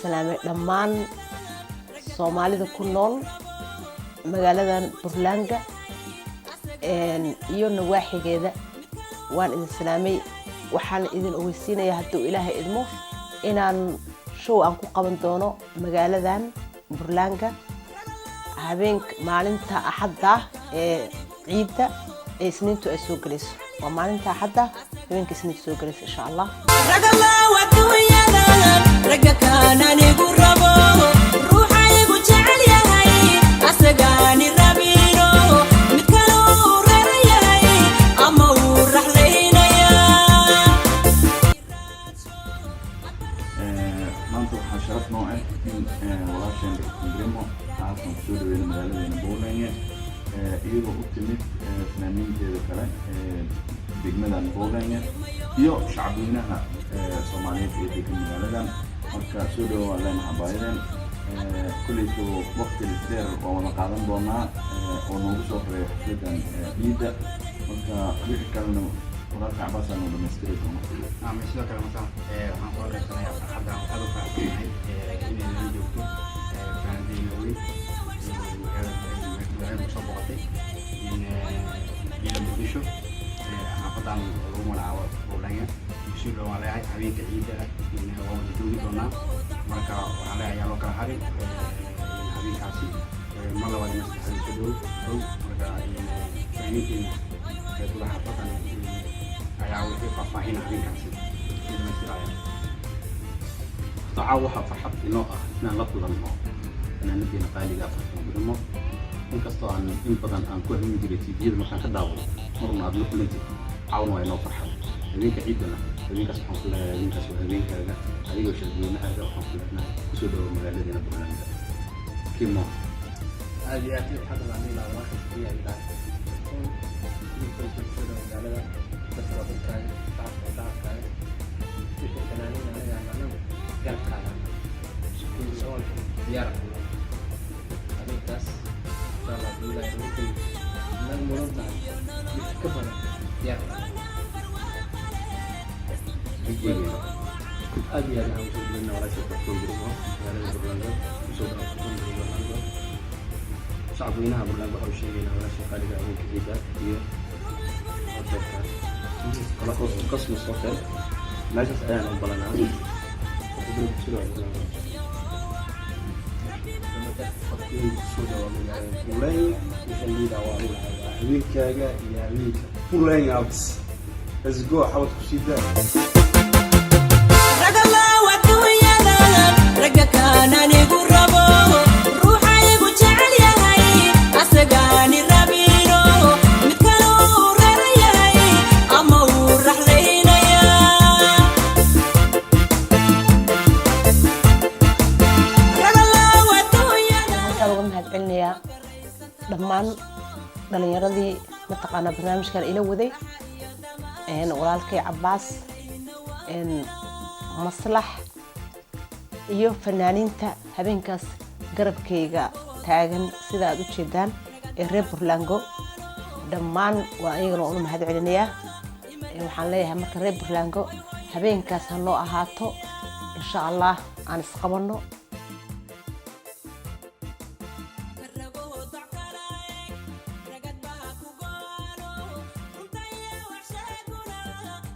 salaamay dhammaan Soomaalida ku nool magaaladan Burlanga iyo nawaaxigeeda waan idin salaamay waxaan idin ogeysiinayaa hadduu Ilaahay idmo inaan show aan ku qaban doono magaaladan Burlanga habeenka maalinta Axadda ee ciidda ee Isniintu ay soo galayso waa maalinta Axadda habeenka Isniintu soo galayso insha Allah رجع كان نجربه روحي بتشعل يا هاي أسجاني ربينه متكرر يا هاي أمور رحلينا يا ما أنتوا حشرات موعد ولا شيء نجرمه عارف مقصود بين المجال البولية إيرو أوبتيميت فنانين كذا كلام بجملة البولية يو شعبينها Soomaaliyeed ee degan magaaladan marka soo dhawaad lana habayeen kulliitu waqti dheer oo wada qaadan doonaa oo noogu soo horeeyay xafladan ciidda marka wixii kalena walaalka Cabaas aan dhameystiri doono sidoo kale waxaan soo reexanayaa farxadda aad u faraxsanahay inay la joogto faandiina weyn ee soo boqotay in Muqdisho xafadan ugu magacaabo Burlanga شيلو على عبيد عيدة من هو مدوي دونا مركا على يالو كهاري عبيد كاسي مرة واحد مسك شيلو مركا يمكن تطلع حفظا عياوي ففاهين عبيد كاسي تعاوها فرحت إنه إحنا لطلا أنا نبي نقالي قافة بالمو إن كستان إن بدن أن كل من جريتي جيد مكان كداول مرنا أدلو كلنتي عاونوا إنه فرحت هذيك عيدنا هذيك سبحان الله هذيك سبحان هذيك هذا هذيك وشدنا هذا وحصل لنا كسر مجالدنا برلندا كيما هذه أكيد حتى العميل على واحد فيها إذا يمكن كسر مجالنا كسر بالكاي تعرف كاي كيف كنانين أنا يعني يعرف كلام كل زول يعرف هذيك بس صار بيلا يمكن من مرضى يتكبر يعرف أبي أنا أوصل لنا ولا شيء تقول برضه ولا برضه وصل أقول برضه صعبينها برضه أو شيء ولا شيء قال لي أقول كذا كثير أنا قسم الصوت ما جت أنا أقبلنا أقول بسرعة لما تفكرين بسرعة ولا يخلي دعوة هذيك يا هذيك ولا يابس أسبوع حاول تشيدها رجع كان نجربه روحي بتشعل يا هاي أسجاني ربينه متكرر يا هاي أمور رحلينا يا waxaan mahadcelinayaa dhammaan dhalinyaradii mataqaana barnaamijkan ila waday walaalkay Cabaas maslax iyo fanaaniinta habeenkaas garabkayga taagan sida aad u jeedaan ee reer Burlanga dhammaan waa ayagana u mahadcelinayaa waxaan leeyahay marka reer Burlanga habeenkaas ha noo ahaato insha Allah aan isqabano